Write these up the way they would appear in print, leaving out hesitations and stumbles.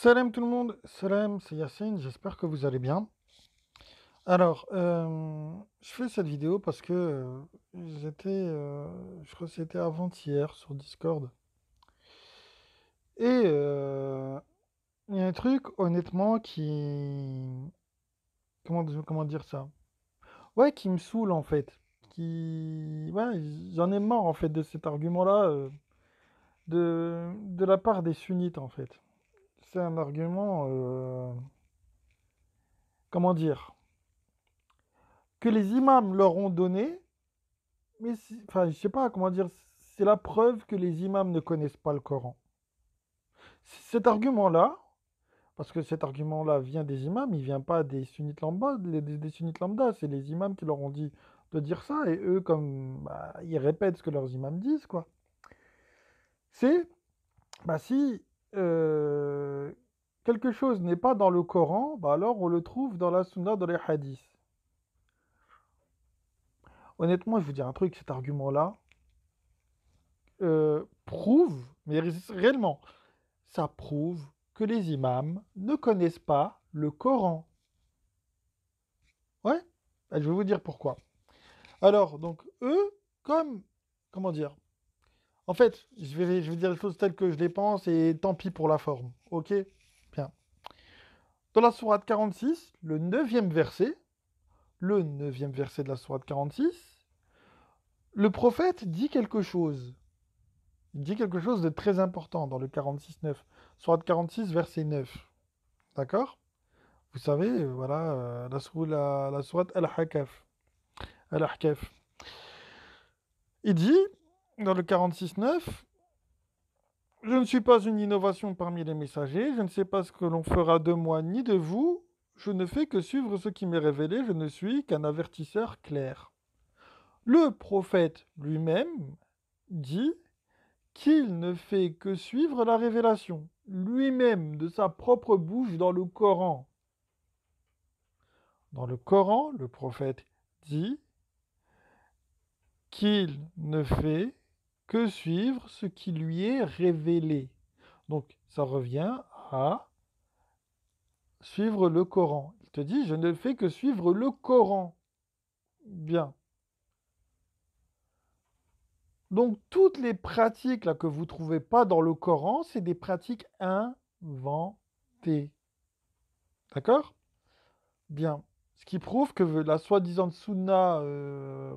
Salam tout le monde, salam, c'est Yacine, j'espère que vous allez bien. Alors, je fais cette vidéo parce que je crois que c'était avant-hier sur Discord. Et il y a un truc, honnêtement, comment dire ça? Ouais, qui me saoule en fait. Ouais, j'en ai marre en fait de cet argument-là de la part des sunnites en fait. C'est un argument, comment dire? Que les imams leur ont donné, mais enfin, je sais pas comment dire, c'est la preuve que les imams ne connaissent pas le Coran. Cet argument-là, parce que cet argument-là vient des imams, il vient pas des sunnites lambda, des sunnites lambda, c'est les imams qui leur ont dit de dire ça, et eux, comme bah, ils répètent ce que leurs imams disent, quoi. C'est, bah si euh, quelque chose n'est pas dans le Coran, bah alors on le trouve dans la sunna, dans les hadiths. Honnêtement, je vous dire un truc, cet argument-là prouve, mais réellement, ça prouve que les imams ne connaissent pas le Coran. Ouais, bah, je vais vous dire pourquoi. Alors, donc, eux, comme, comment dire, en fait, je vais dire les choses telles que je les pense et tant pis pour la forme. Ok? Bien. Dans la sourate 46, le neuvième verset de la sourate 46, le prophète dit quelque chose. Il dit quelque chose de très important dans le 46-9. Sourate 46, verset 9. D'accord? Vous savez, voilà, la sourate Al-Hakaf. Al-Ahkaf. Il dit, dans le 46-9, je ne suis pas une innovation parmi les messagers, je ne sais pas ce que l'on fera de moi ni de vous, je ne fais que suivre ce qui m'est révélé, je ne suis qu'un avertisseur clair. Le prophète lui-même dit qu'il ne fait que suivre la révélation, lui-même, de sa propre bouche dans le Coran. Dans le Coran, le prophète dit qu'il ne fait que suivre ce qui lui est révélé. Donc, ça revient à suivre le Coran. Il te dit, je ne fais que suivre le Coran. Bien. Donc, toutes les pratiques là, que vous ne trouvez pas dans le Coran, c'est des pratiques inventées. D'accord? Bien. Ce qui prouve que la soi-disant sunna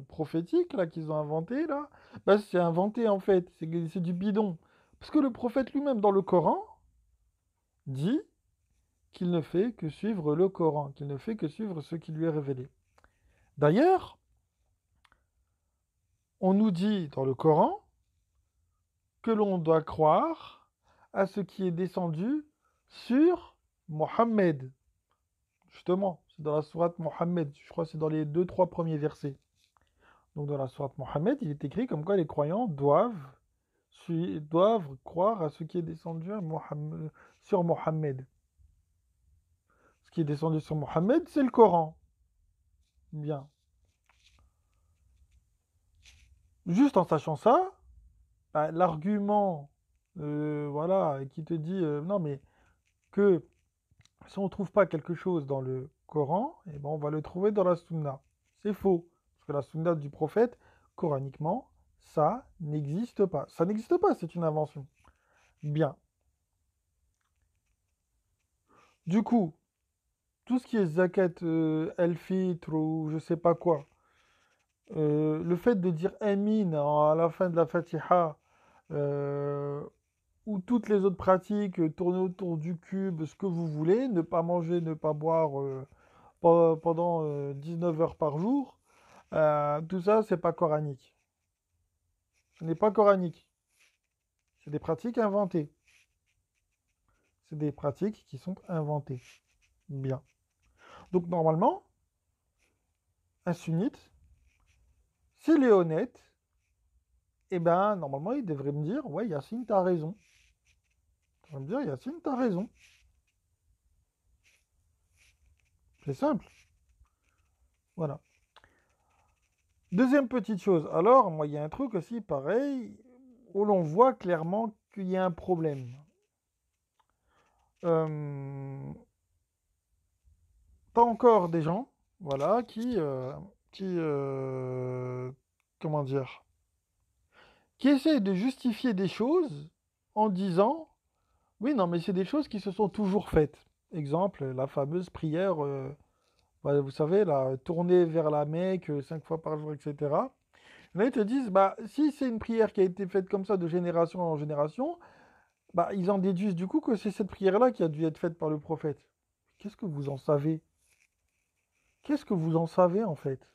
prophétique là qu'ils ont inventé là, bah, c'est inventé en fait, c'est du bidon. Parce que le prophète lui-même dans le Coran dit qu'il ne fait que suivre le Coran, qu'il ne fait que suivre ce qui lui est révélé. D'ailleurs, on nous dit dans le Coran que l'on doit croire à ce qui est descendu sur Mohammed. Justement, c'est dans la sourate Mohammed, je crois que c'est dans les deux, trois premiers versets. Donc dans la sourate Mohammed, il est écrit comme quoi les croyants doivent croire à ce qui est descendu sur Mohammed. Ce qui est descendu sur Mohammed, c'est le Coran. Bien. Juste en sachant ça, bah, l'argument voilà, qui te dit non mais que si on ne trouve pas quelque chose dans le Coran, eh ben, on va le trouver dans la Sunna. C'est faux. Parce que la Sunna du prophète, coraniquement, ça n'existe pas. Ça n'existe pas, c'est une invention. Bien. Du coup, tout ce qui est zakat el-fitr ou je sais pas quoi, le fait de dire amin à la fin de la Fatiha, euh, ou toutes les autres pratiques, tourner autour du cube, ce que vous voulez, ne pas manger, ne pas boire pendant 19 heures par jour, tout ça, c'est pas coranique. Ce n'est pas coranique. C'est des pratiques inventées. C'est des pratiques qui sont inventées. Bien. Donc normalement, un sunnite, s'il est honnête, eh ben normalement il devrait me dire, ouais Yacine, t'as raison. Il va me dire, Yacine, t'as raison. C'est simple. Voilà. Deuxième petite chose. Alors, moi, il y a un truc aussi pareil, où l'on voit clairement qu'il y a un problème. euh, t'as encore des gens, voilà, qui comment dire, qui essayent de justifier des choses en disant, oui, non, mais c'est des choses qui se sont toujours faites. Exemple, la fameuse prière, bah, vous savez, là, tourner vers la Mecque 5 fois par jour, etc. Là, ils te disent, bah, si c'est une prière qui a été faite comme ça de génération en génération, bah, ils en déduisent du coup que c'est cette prière-là qui a dû être faite par le prophète. Qu'est-ce que vous en savez? Qu'est-ce que vous en savez en fait?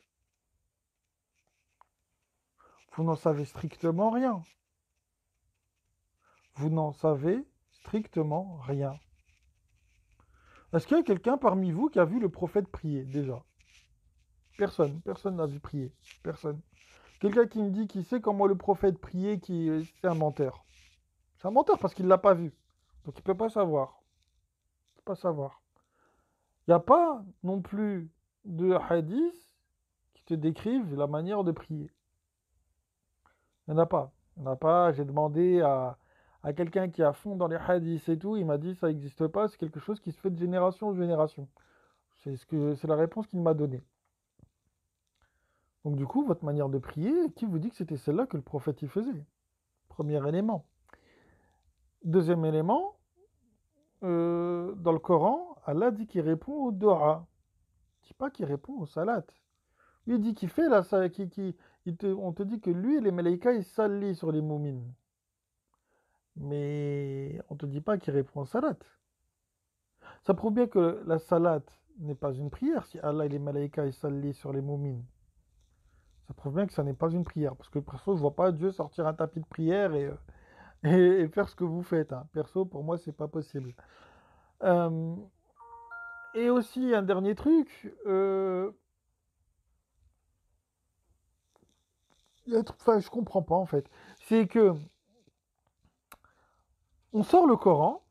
Vous n'en savez strictement rien. Vous n'en savez strictement rien. Est-ce qu'il y a quelqu'un parmi vous qui a vu le prophète prier déjà? Personne. Personne n'a vu prier. Personne. Quelqu'un qui me dit qu'il sait comment le prophète priait, c'est un menteur. C'est un menteur parce qu'il ne l'a pas vu. Donc il ne peut pas savoir. Il peut pas savoir. Il n'y a pas non plus de hadith qui te décrivent la manière de prier. Il n'y en a pas. Il n'y en a pas. J'ai demandé à quelqu'un qui est à fond dans les hadiths et tout. Il m'a dit ça n'existe pas. C'est quelque chose qui se fait de génération en génération. C'est la réponse qu'il m'a donnée. Donc du coup, votre manière de prier, qui vous dit que c'était celle-là que le prophète y faisait? Premier élément. Deuxième élément, dans le Coran, Allah dit qu'il répond au dua. Il ne dit pas qu'il répond au salat. Lui il dit qu'il fait la salat, on te dit que lui et les malaïkas, ils s'allient sur les moumines. Mais on ne te dit pas qu'il répond au salat. Ça prouve bien que la salat n'est pas une prière si Allah et les malaïkas, ils s'allient sur les moumines. Ça prouve bien que ça n'est pas une prière. Parce que perso, je ne vois pas Dieu sortir un tapis de prière et faire ce que vous faites, hein. Perso, pour moi, c'est pas possible. Euh, et aussi, un dernier truc, enfin, je comprends pas en fait. C'est que on sort le Coran,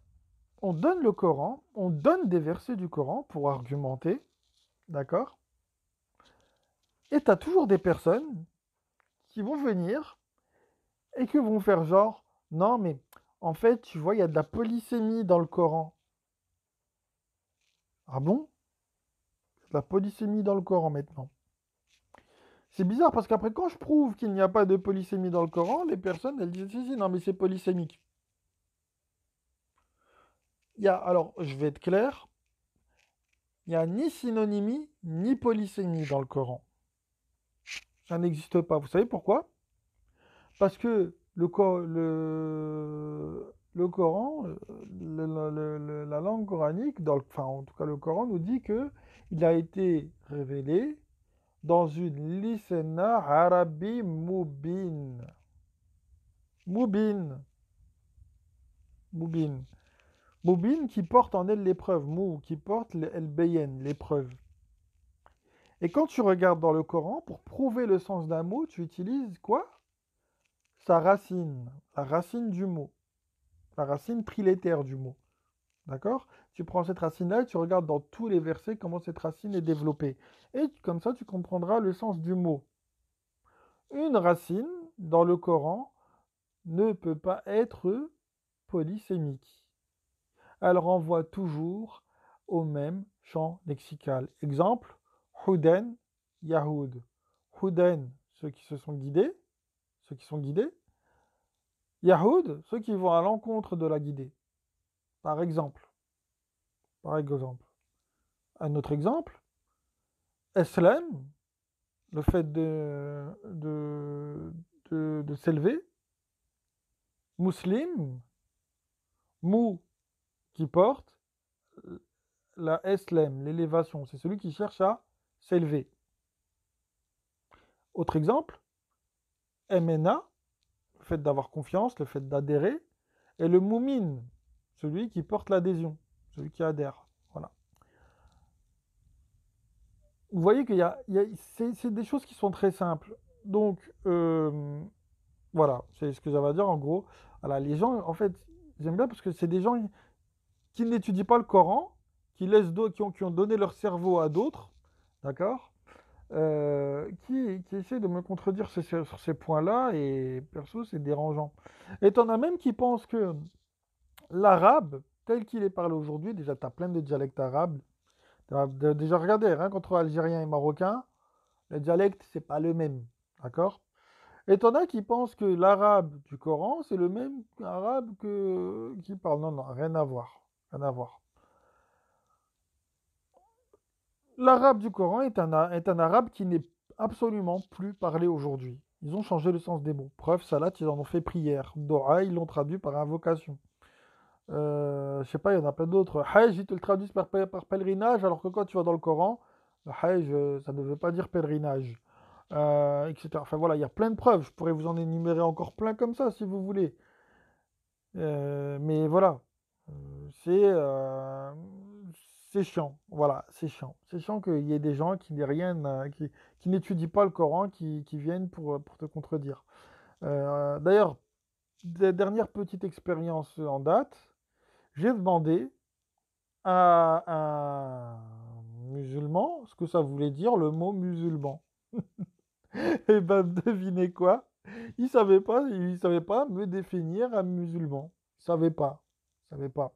on donne le Coran, on donne des versets du Coran pour argumenter, d'accord? Et tu as toujours des personnes qui vont venir et qui vont faire genre, non mais en fait, tu vois, il y a de la polysémie dans le Coran. Ah bon? Il y a de la polysémie dans le Coran maintenant. C'est bizarre parce qu'après, quand je prouve qu'il n'y a pas de polysémie dans le Coran, les personnes, elles disent, si, si, non mais c'est polysémique. Alors, je vais être clair, il n'y a ni synonymie, ni polysémie dans le Coran. Ça n'existe pas. Vous savez pourquoi? Parce que le Coran, la langue coranique, enfin en tout cas le Coran nous dit que il a été révélé dans une lisana arabi mubin. Mubin. Mubin. Mubin qui porte en elle l'épreuve. Mou qui porte el bayen, l'épreuve. Et quand tu regardes dans le Coran, pour prouver le sens d'un mot, tu utilises quoi? Sa racine, la racine du mot, la racine trilétaire du mot. D'accord? Tu prends cette racine-là et tu regardes dans tous les versets comment cette racine est développée. Et comme ça, tu comprendras le sens du mot. Une racine, dans le Coran, ne peut pas être polysémique. Elle renvoie toujours au même champ lexical. Exemple, Huden, Yahoud. Huden, ceux qui se sont guidés, ceux qui sont guidés. Yahoud, ceux qui vont à l'encontre de la guidée. Par exemple. Par exemple. Un autre exemple, Eslam, le fait de s'élever. Muslim, Mou, qui porte la Eslam, l'élévation. C'est celui qui cherche à s'élever. Autre exemple, Emena, le fait d'avoir confiance, le fait d'adhérer. Et le Moumin, celui qui porte l'adhésion, celui qui adhère. Voilà. Vous voyez qu'il c'est des choses qui sont très simples. Donc, voilà, c'est ce que j'avais à dire en gros. Voilà, les gens, en fait, j'aime bien parce que c'est des gens qui n'étudient pas le Coran, qui laissent qui ont donné leur cerveau à d'autres, d'accord, qui essaient de me contredire sur ces points-là, et perso, c'est dérangeant. Et t'en as même qui pensent que l'arabe tel qu'il est parlé aujourd'hui, déjà, tu as plein de dialectes arabes. Déjà, regardez, rien qu'entre Algériens et Marocains, le dialecte, c'est pas le même. D'accord? Et t'en as qui pensent que l'arabe du Coran, c'est le même arabe qui parle. Non, non, rien à voir. Rien à voir. L'arabe du Coran est un arabe qui n'est absolument plus parlé aujourd'hui. Ils ont changé le sens des mots. Preuve, salat, ils en ont fait prière. Dora, ils l'ont traduit par invocation. Je sais pas, il y en a plein d'autres. Hajj, ils te le traduisent par pèlerinage, alors que quand tu vas dans le Coran, le Hajj, ça ne veut pas dire pèlerinage, etc. Enfin voilà, il y a plein de preuves. Je pourrais vous en énumérer encore plein comme ça, si vous voulez. Mais voilà, c'est c'est chiant. Voilà, c'est chiant. C'est chiant qu'il y ait des gens qui n'aient rien, qui n'étudient pas le Coran, qui viennent pour te contredire. D'ailleurs, dernière petite expérience en date, j'ai demandé à un musulman ce que ça voulait dire le mot musulman. Et ben, devinez quoi? Il savait pas me définir un musulman. Il savait pas. Il savait pas.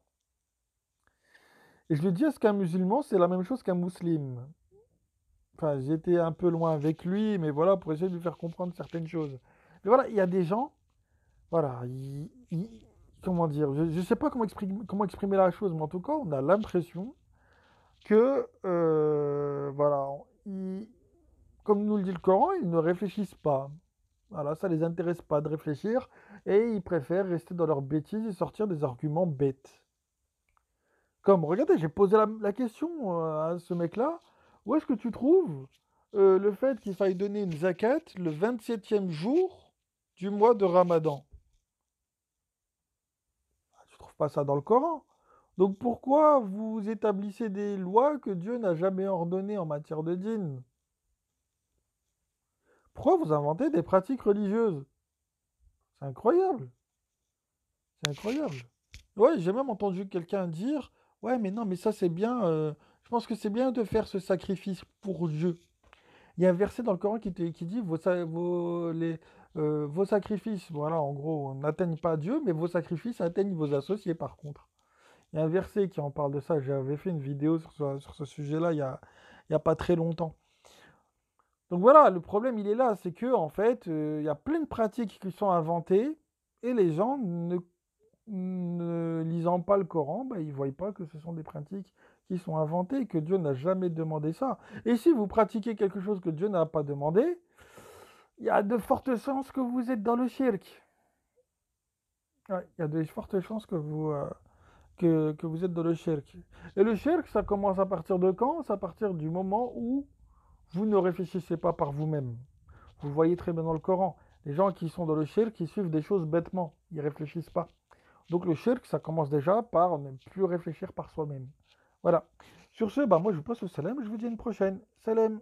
Et je lui dis, est-ce qu'un musulman, c'est la même chose qu'un musulman? Enfin, j'étais un peu loin avec lui, mais voilà, pour essayer de lui faire comprendre certaines choses. Mais voilà, il y a des gens, voilà, comment dire, je ne sais pas comment exprimer la chose, mais en tout cas, on a l'impression que, voilà, comme nous le dit le Coran, ils ne réfléchissent pas. Voilà, ça les intéresse pas de réfléchir et ils préfèrent rester dans leurs bêtises et sortir des arguments bêtes. Comme, regardez, j'ai posé la question à ce mec-là, où est-ce que tu trouves le fait qu'il faille donner une zakat le 27e jour du mois de Ramadan? Tu trouves pas ça dans le Coran. Donc pourquoi vous établissez des lois que Dieu n'a jamais ordonnées en matière de dîn? Pourquoi vous inventez des pratiques religieuses? C'est incroyable. C'est incroyable. Ouais, j'ai même entendu quelqu'un dire, ouais, mais non, mais ça c'est bien, je pense que c'est bien de faire ce sacrifice pour Dieu. Il y a un verset dans le Coran qui dit, vos sacrifices, voilà, en gros, n'atteignent pas Dieu, mais vos sacrifices atteignent vos associés par contre. Il y a un verset qui en parle de ça, j'avais fait une vidéo sur ce sujet-là il y a pas très longtemps. Donc voilà, le problème il est là, c'est que en fait, il y a plein de pratiques qui sont inventées et les gens ne lisant pas le Coran, bah, ils ne voient pas que ce sont des pratiques qui sont inventées, que Dieu n'a jamais demandé ça. Et si vous pratiquez quelque chose que Dieu n'a pas demandé, il y a de fortes chances que vous êtes dans le shirk. Ouais, il y a de fortes chances que vous êtes dans le shirk. Et le shirk, ça commence à partir de quand? C'est à partir du moment où vous ne réfléchissez pas par vous-même. Vous voyez très bien dans le Coran, les gens qui sont dans le shirk, ils suivent des choses bêtement, ils ne réfléchissent pas. Donc le shirk, ça commence déjà par ne plus réfléchir par soi-même. Voilà. Sur ce, bah, moi je vous passe le salam et je vous dis à une prochaine. Salam.